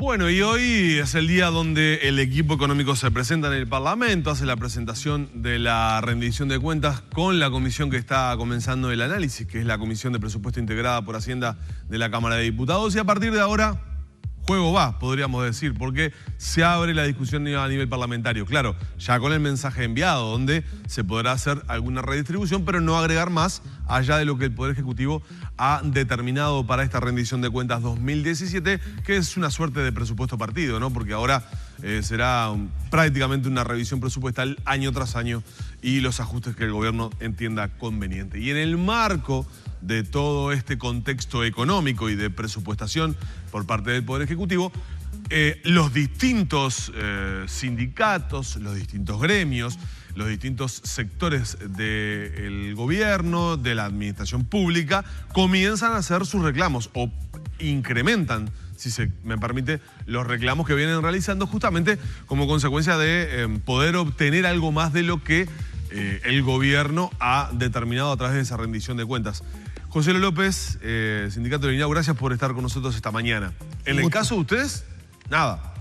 Bueno, y hoy es el día donde el equipo económico se presenta en el Parlamento, hace la presentación de la rendición de cuentas con la comisión que está comenzando el análisis, que es la Comisión de Presupuesto Integrada por Hacienda de la Cámara de Diputados. Y a partir de ahora, juego va, podríamos decir, porque se abre la discusión a nivel parlamentario. Claro, ya con el mensaje enviado, donde se podrá hacer alguna redistribución, pero no agregar más allá de lo que el Poder Ejecutivo ha determinado para esta rendición de cuentas 2017, que es una suerte de presupuesto partido, ¿no? Porque ahora será prácticamente una revisión presupuestal año tras año y los ajustes que el gobierno entienda conveniente. Y en el marco de todo este contexto económico y de presupuestación por parte del Poder Ejecutivo, los distintos sindicatos, los distintos gremios, los distintos sectores del gobierno, de la administración pública, comienzan a hacer sus reclamos o incrementan, si se me permite, los reclamos que vienen realizando justamente como consecuencia de poder obtener algo más de lo que el gobierno ha determinado a través de esa rendición de cuentas. José López, Sindicato del INAU, gracias por estar con nosotros esta mañana. En el caso de ustedes, nada.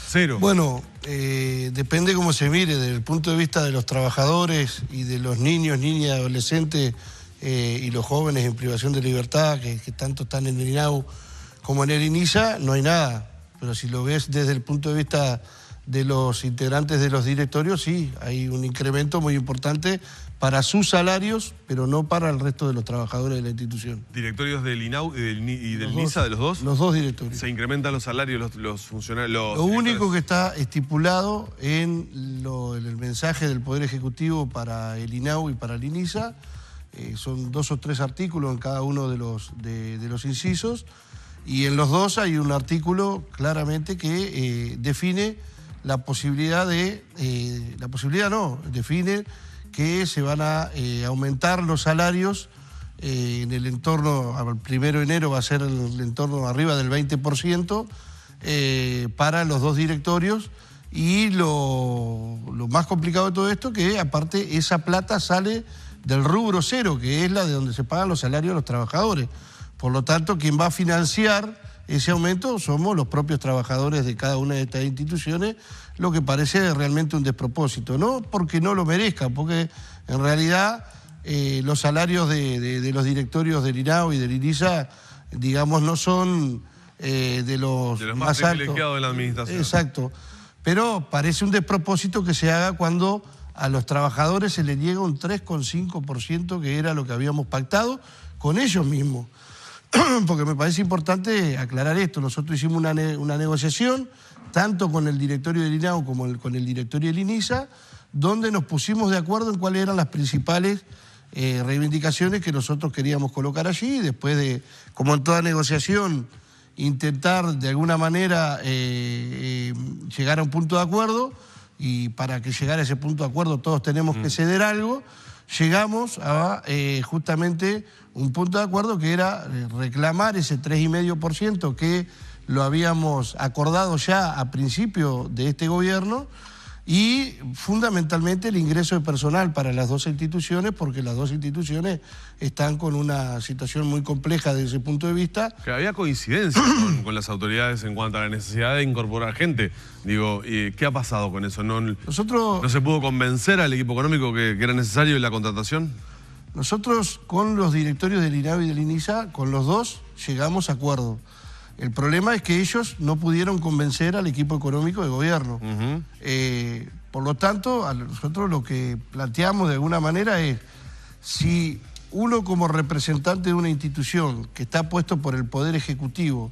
Cero. Bueno, depende cómo se mire, desde el punto de vista de los trabajadores y de los niños, niñas, adolescentes y los jóvenes en privación de libertad, que tanto están en el INAU como en el INISA, no hay nada. Pero si lo ves desde el punto de vista de los integrantes de los directorios, sí, hay un incremento muy importante para sus salarios, pero no para el resto de los trabajadores de la institución. ¿Directorios del INAU y del NISA, de los dos? Los dos directorios. ¿Se incrementan los salarios los funcionarios? Lo único que está estipulado en el mensaje del Poder Ejecutivo para el INAU y para el INISA, son 2 o 3 artículos en cada uno de los incisos, y en los dos hay un artículo claramente que define la posibilidad define que se van a aumentar los salarios en el entorno, al 1 de enero va a ser el entorno arriba del 20% para los dos directorios, y lo más complicado de todo esto, que aparte esa plata sale del rubro cero, que es la de donde se pagan los salarios de los trabajadores. Por lo tanto, quien va a financiar ese aumento somos los propios trabajadores de cada una de estas instituciones, lo que parece realmente un despropósito. No porque no lo merezcan, porque en realidad los salarios de los directorios del INAU y del INISA, digamos, no son de los más privilegiados altos de la administración. Exacto. Pero parece un despropósito que se haga cuando a los trabajadores se les niega un 3,5%, que era lo que habíamos pactado con ellos mismos. Porque me parece importante aclarar esto. Nosotros hicimos una negociación, tanto con el directorio del INAU como con el directorio del INISA, donde nos pusimos de acuerdo en cuáles eran las principales reivindicaciones que nosotros queríamos colocar allí, y después de, como en toda negociación, intentar de alguna manera llegar a un punto de acuerdo, y para que llegara a ese punto de acuerdo todos tenemos que ceder algo. Llegamos a justamente un punto de acuerdo que era reclamar ese 3,5% que lo habíamos acordado ya a principio de este gobierno, y fundamentalmente el ingreso de personal para las dos instituciones, porque las dos instituciones están con una situación muy compleja desde ese punto de vista. Que había coincidencia con las autoridades en cuanto a la necesidad de incorporar gente. Digo, ¿qué ha pasado con eso? ¿No se pudo convencer al equipo económico que era necesario la contratación? Nosotros con los directorios del INAU y del INISA, con los dos, llegamos a acuerdo. El problema es que ellos no pudieron convencer al equipo económico de gobierno. Por lo tanto, a nosotros lo que planteamos de alguna manera es, si uno como representante de una institución que está puesto por el Poder Ejecutivo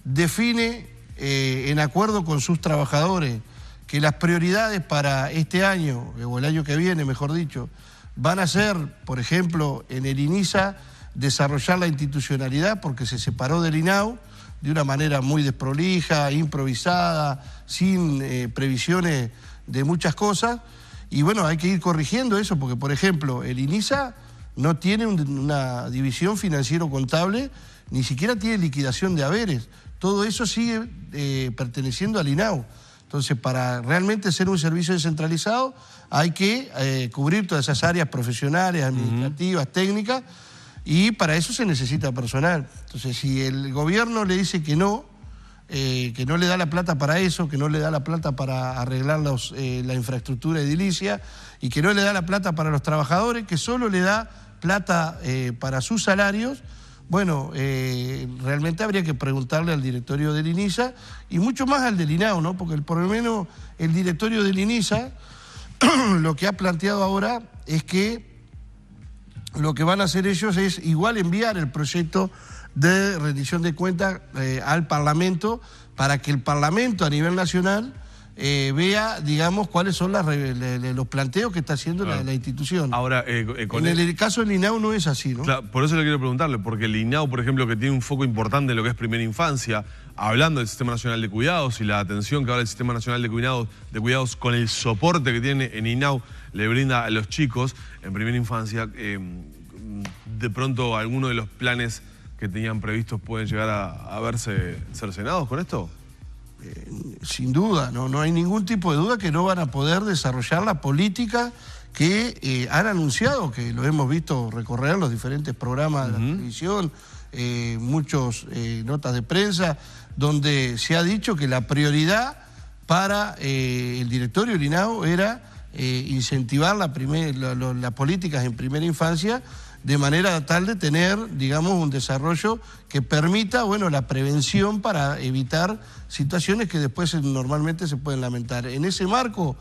define en acuerdo con sus trabajadores que las prioridades para este año, o el año que viene, mejor dicho, van a ser, por ejemplo, en el INISA, desarrollar la institucionalidad porque se separó del INAU de una manera muy desprolija, improvisada, sin previsiones de muchas cosas. Y bueno, hay que ir corrigiendo eso porque, por ejemplo, el INISA no tiene una división financiero-contable, ni siquiera tiene liquidación de haberes. Todo eso sigue perteneciendo al INAU. Entonces, para realmente ser un servicio descentralizado, hay que cubrir todas esas áreas profesionales, administrativas, técnicas, y para eso se necesita personal. Entonces, si el gobierno le dice que no que no le da la plata para eso, que no le da la plata para arreglar la infraestructura edilicia y que no le da la plata para los trabajadores, que solo le da plata para sus salarios. Bueno, realmente habría que preguntarle al directorio del INISA y mucho más al del INAU, ¿no? Porque por lo menos el directorio del INISA lo que ha planteado ahora es que lo que van a hacer ellos es igual enviar el proyecto de rendición de cuentas al Parlamento para que el Parlamento a nivel nacional vea, digamos, cuáles son los planteos que está haciendo la institución. Ahora, en el caso del INAU no es así, ¿no? Claro, por eso le quiero preguntarle, porque el INAU, por ejemplo, que tiene un foco importante en lo que es primera infancia, hablando del Sistema Nacional de Cuidados y la atención que ahora el Sistema Nacional de Cuidados con el soporte que tiene en INAU le brinda a los chicos en primera infancia, de pronto alguno de los planes que tenían previstos pueden llegar a verse cercenados con esto. Sin duda, no hay ningún tipo de duda que no van a poder desarrollar la política que han anunciado, que lo hemos visto recorrer los diferentes programas de la televisión, muchas notas de prensa, donde se ha dicho que la prioridad para el directorio del INAU era incentivar las políticas en primera infancia de manera tal de tener, digamos, un desarrollo que permita, bueno, la prevención para evitar situaciones que después normalmente se pueden lamentar. En ese marco,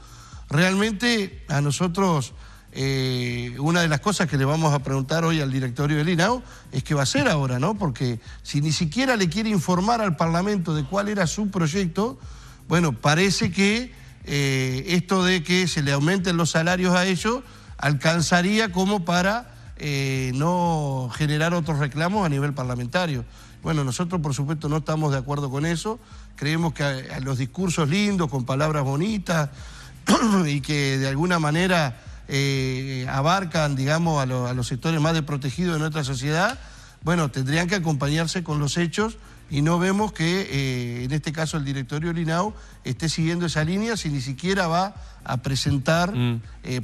realmente a nosotros, una de las cosas que le vamos a preguntar hoy al directorio del INAU es qué va a hacer ahora, ¿no? Porque si ni siquiera le quiere informar al Parlamento de cuál era su proyecto, bueno, parece que esto de que se le aumenten los salarios a ellos alcanzaría como para no generar otros reclamos a nivel parlamentario. Bueno, nosotros por supuesto no estamos de acuerdo con eso, creemos que a los discursos lindos, con palabras bonitas y que de alguna manera abarcan, digamos, a los sectores más desprotegidos de nuestra sociedad, bueno, tendrían que acompañarse con los hechos y no vemos que en este caso el directorio del INAU esté siguiendo esa línea si ni siquiera va a presentar,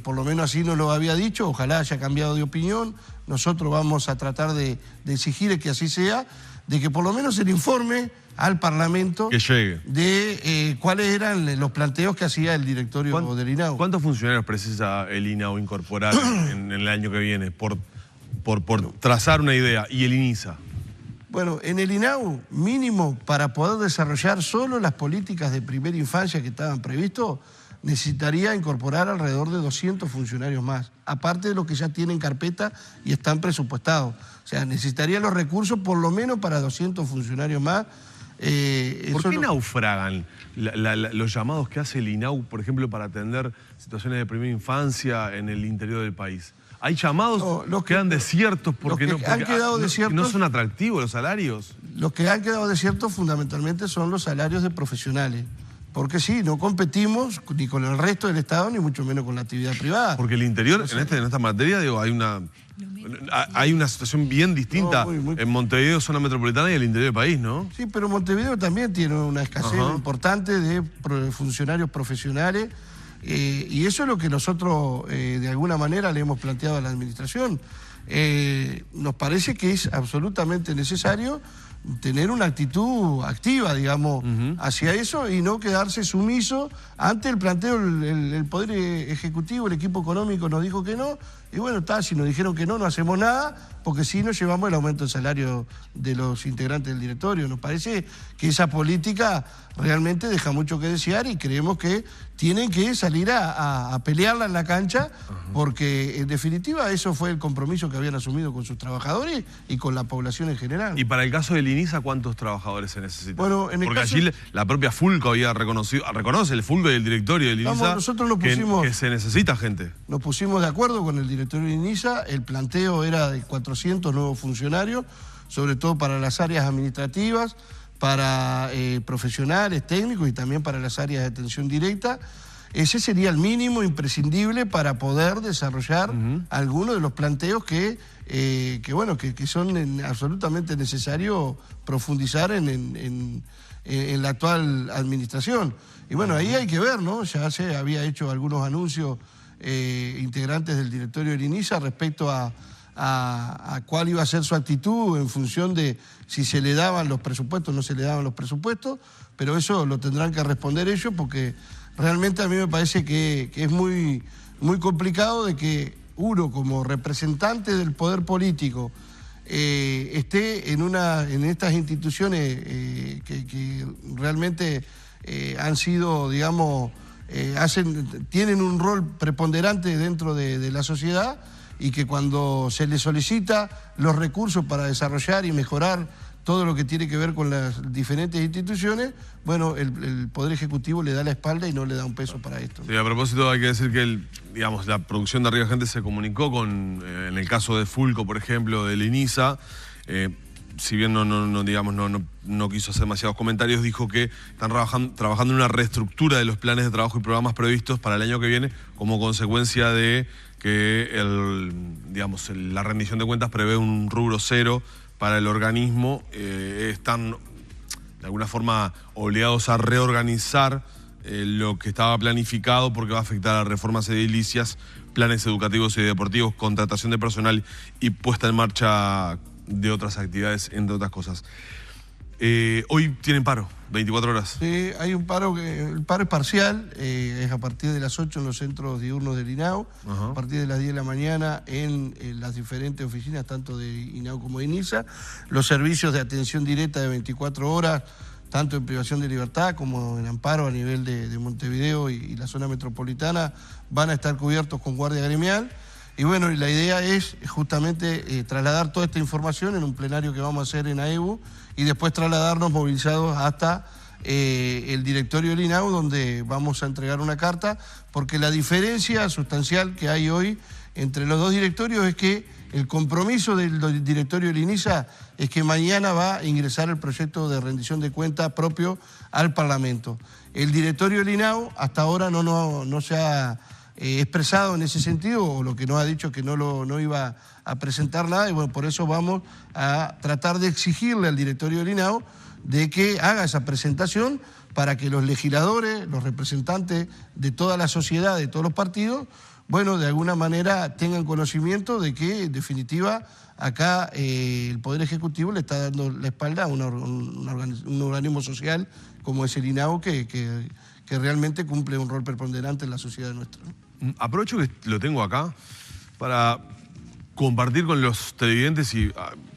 por lo menos así nos lo había dicho, ojalá haya cambiado de opinión, nosotros vamos a tratar de exigir que así sea, de que por lo menos el informe al Parlamento que llegue de cuáles eran los planteos que hacía el directorio del INAU. ¿Cuántos funcionarios precisa el INAU incorporar en el año que viene por trazar una idea? ¿Y el INISA? Bueno, en el INAU mínimo para poder desarrollar solo las políticas de primera infancia que estaban previstos, necesitaría incorporar alrededor de 200 funcionarios más, aparte de lo que ya tienen carpeta y están presupuestados. O sea, necesitaría los recursos por lo menos para 200 funcionarios más. ¿Por qué naufragan los llamados que hace el INAU, por ejemplo, para atender situaciones de primera infancia en el interior del país? ¿Hay llamados que quedan desiertos porque no son atractivos los salarios? Los que han quedado desiertos fundamentalmente son los salarios de profesionales. Porque sí, no competimos ni con el resto del Estado, ni mucho menos con la actividad privada. Porque el interior, en esta materia, digo, hay una situación bien distinta en Montevideo, zona metropolitana, y el interior del país, ¿no? Sí, pero Montevideo también tiene una escasez importante de funcionarios profesionales. Y eso es lo que nosotros, de alguna manera, le hemos planteado a la administración. Nos parece que es absolutamente necesario tener una actitud activa, digamos, hacia eso y no quedarse sumiso ante el planteo. El Poder Ejecutivo, el equipo económico nos dijo que no, y bueno, si nos dijeron que no hacemos nada, porque sí nos llevamos el aumento del salario de los integrantes del directorio. Nos parece que esa política realmente deja mucho que desear y creemos que tienen que salir a pelearla en la cancha, porque en definitiva eso fue el compromiso que habían asumido con sus trabajadores y con la población en general. Y para el caso del INISA, ¿cuántos trabajadores se necesitan? Bueno, porque allí la propia Fulco había reconoce el Fulco y el directorio del INISA que se necesita gente. Nos pusimos de acuerdo con el directorio del INISA, el planteo era de 400 nuevos funcionarios, sobre todo para las áreas administrativas, para profesionales, técnicos y también para las áreas de atención directa. Ese sería el mínimo imprescindible para poder desarrollar algunos de los planteos que son absolutamente necesarios profundizar en la actual administración. Y bueno, ahí hay que ver, ¿no? Ya se había hecho algunos anuncios integrantes del directorio del INISA respecto a a cuál iba a ser su actitud en función de si se le daban los presupuestos o no se le daban los presupuestos, pero eso lo tendrán que responder ellos, porque realmente a mí me parece que es muy, muy complicado de que uno, como representante del poder político, esté en estas instituciones que realmente han sido, digamos, tienen un rol preponderante dentro de la sociedad, y que cuando se les solicita los recursos para desarrollar y mejorar todo lo que tiene que ver con las diferentes instituciones, bueno, el Poder Ejecutivo le da la espalda y no le da un peso para esto. Sí, a propósito, hay que decir que digamos, la producción de Arriba Gente se comunicó con, en el caso de Fulco, por ejemplo, del INISA, si bien no quiso hacer demasiados comentarios, dijo que están trabajando en una reestructura de los planes de trabajo y programas previstos para el año que viene, como consecuencia de que la rendición de cuentas prevé un rubro cero para el organismo. Están de alguna forma obligados a reorganizar lo que estaba planificado, porque va a afectar a reformas edilicias, planes educativos y deportivos, contratación de personal y puesta en marcha de otras actividades, entre otras cosas. Hoy tienen paro, 24 horas. Sí, hay un paro, el paro es parcial, es a partir de las 8 en los centros diurnos del INAU, a partir de las 10 de la mañana en las diferentes oficinas, tanto de INAU como de INISA. Los servicios de atención directa de 24 horas, tanto en privación de libertad como en amparo a nivel de Montevideo y la zona metropolitana, van a estar cubiertos con guardia gremial. Y bueno, la idea es justamente trasladar toda esta información en un plenario que vamos a hacer en AEBU, y después trasladarnos movilizados hasta el directorio del INAU, donde vamos a entregar una carta, porque la diferencia sustancial que hay hoy entre los dos directorios es que el compromiso del directorio del INISA es que mañana va a ingresar el proyecto de rendición de cuentas propio al Parlamento. El directorio del INAU hasta ahora no se ha expresado en ese sentido, o lo que nos ha dicho que no iba a presentar nada, y bueno, por eso vamos a tratar de exigirle al directorio del INAU de que haga esa presentación para que los legisladores, los representantes de toda la sociedad, de todos los partidos, bueno, de alguna manera tengan conocimiento de que, en definitiva, acá el Poder Ejecutivo le está dando la espalda a un organismo social como es el INAU, que realmente cumple un rol preponderante en la sociedad nuestra, ¿no? Aprovecho que lo tengo acá para compartir con los televidentes y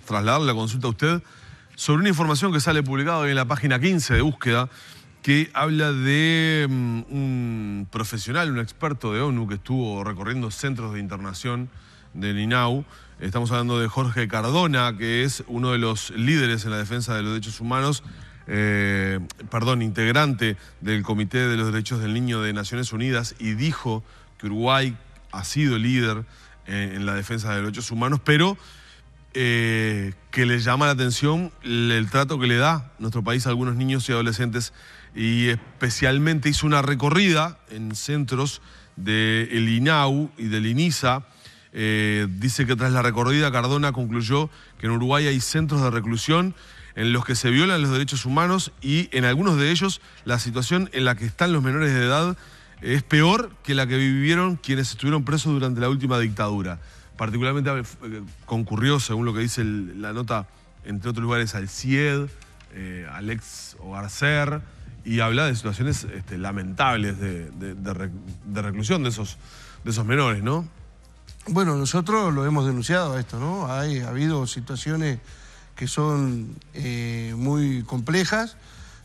trasladar la consulta a usted sobre una información que sale publicada hoy en la página 15 de Búsqueda, que habla de un profesional, un experto de ONU que estuvo recorriendo centros de internación del INAU. Estamos hablando de Jorge Cardona, que es uno de los líderes en la defensa de los derechos humanos, integrante del Comité de los Derechos del Niño de Naciones Unidas, y dijo que Uruguay ha sido líder en la defensa de los derechos humanos, pero que le llama la atención el trato que le da nuestro país a algunos niños y adolescentes, y especialmente hizo una recorrida en centros del INAU y del INISA. Dice que tras la recorrida, Cardona concluyó que en Uruguay hay centros de reclusión en los que se violan los derechos humanos, y en algunos de ellos la situación en la que están los menores de edad es peor que la que vivieron quienes estuvieron presos durante la última dictadura. Particularmente concurrió, según lo que dice la nota, entre otros lugares, al CIED, al ex Hogarcer, y habla de situaciones lamentables de reclusión de esos menores, ¿no? Bueno, nosotros lo hemos denunciado a esto, ¿no? Ha habido situaciones que son muy complejas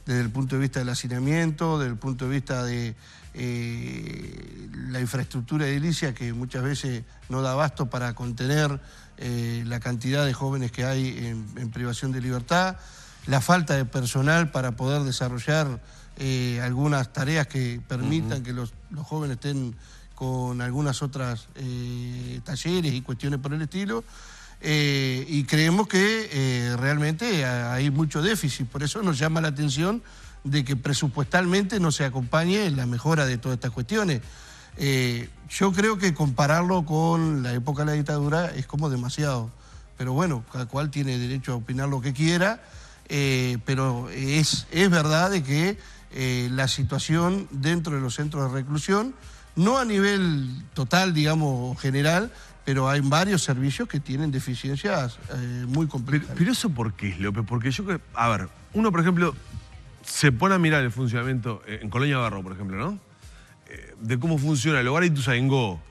desde el punto de vista del hacinamiento, desde el punto de vista de la infraestructura edilicia, que muchas veces no da abasto para contener la cantidad de jóvenes que hay en privación de libertad, la falta de personal para poder desarrollar algunas tareas que permitan que los jóvenes estén con algunas otras talleres y cuestiones por el estilo. Y creemos que realmente hay mucho déficit, por eso nos llama la atención de que presupuestalmente no se acompañe en la mejora de todas estas cuestiones. Yo creo que compararlo con la época de la dictadura es como demasiado, pero bueno, cada cual tiene derecho a opinar lo que quiera, pero es verdad de que la situación dentro de los centros de reclusión, no a nivel total, digamos, general, pero hay varios servicios que tienen deficiencias muy complejas. Pero ¿eso por qué, López? Porque a ver, uno, por ejemplo, se pone a mirar el funcionamiento en Colonia Barro, por ejemplo, ¿no? De cómo funciona el hogar Ituzaingó,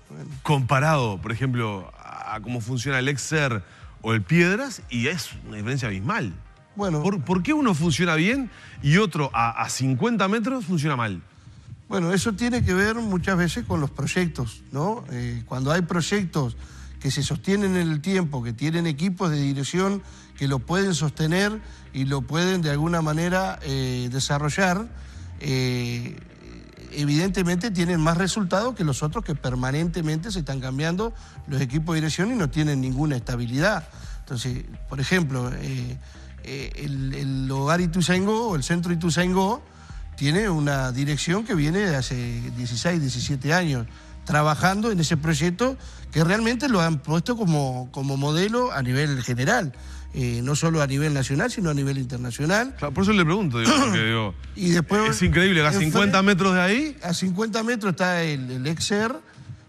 comparado, por ejemplo, a cómo funciona el Exer o el Piedras, y es una diferencia abismal. Bueno, ¿Por qué uno funciona bien y otro a 50 metros funciona mal? Bueno, eso tiene que ver muchas veces con los proyectos, ¿no? Cuando hay proyectos que se sostienen en el tiempo, que tienen equipos de dirección que lo pueden sostener y lo pueden de alguna manera desarrollar, evidentemente tienen más resultados que los otros que permanentemente se están cambiando los equipos de dirección y no tienen ninguna estabilidad. Entonces, por ejemplo, el hogar Ituzaingó o el centro Ituzaingó tiene una dirección que viene de hace 16, 17 años trabajando en ese proyecto que realmente lo han puesto como modelo a nivel general. No solo a nivel nacional, sino a nivel internacional. Claro, por eso le pregunto, porque y después, es increíble, a 50 metros de ahí... A 50 metros está el Exer,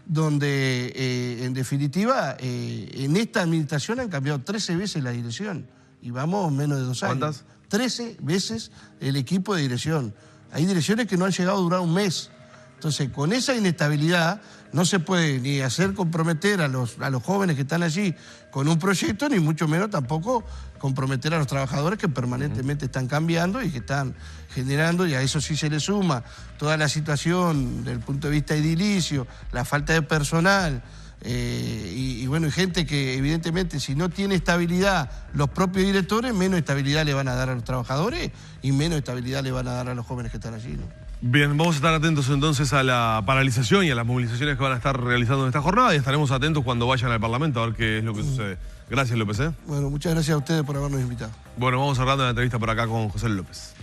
donde en definitiva en esta administración han cambiado 13 veces la dirección y vamos menos de 2 años. ¿Cuántas? 13 veces el equipo de dirección. Hay direcciones que no han llegado a durar un mes. Entonces, con esa inestabilidad no se puede ni hacer comprometer a los jóvenes que están allí con un proyecto, ni mucho menos tampoco comprometer a los trabajadores que permanentemente están cambiando y que están generando, y a eso sí se le suma toda la situación desde el punto de vista edilicio, la falta de personal, y bueno, hay gente que evidentemente si no tiene estabilidad los propios directores, menos estabilidad le van a dar a los trabajadores y menos estabilidad le van a dar a los jóvenes que están allí, ¿no? Bien, vamos a estar atentos entonces a la paralización y a las movilizaciones que van a estar realizando en esta jornada y estaremos atentos cuando vayan al Parlamento a ver qué es lo que sucede. Gracias, López. Bueno, muchas gracias a ustedes por habernos invitado. Bueno, vamos cerrando la entrevista por acá con José López.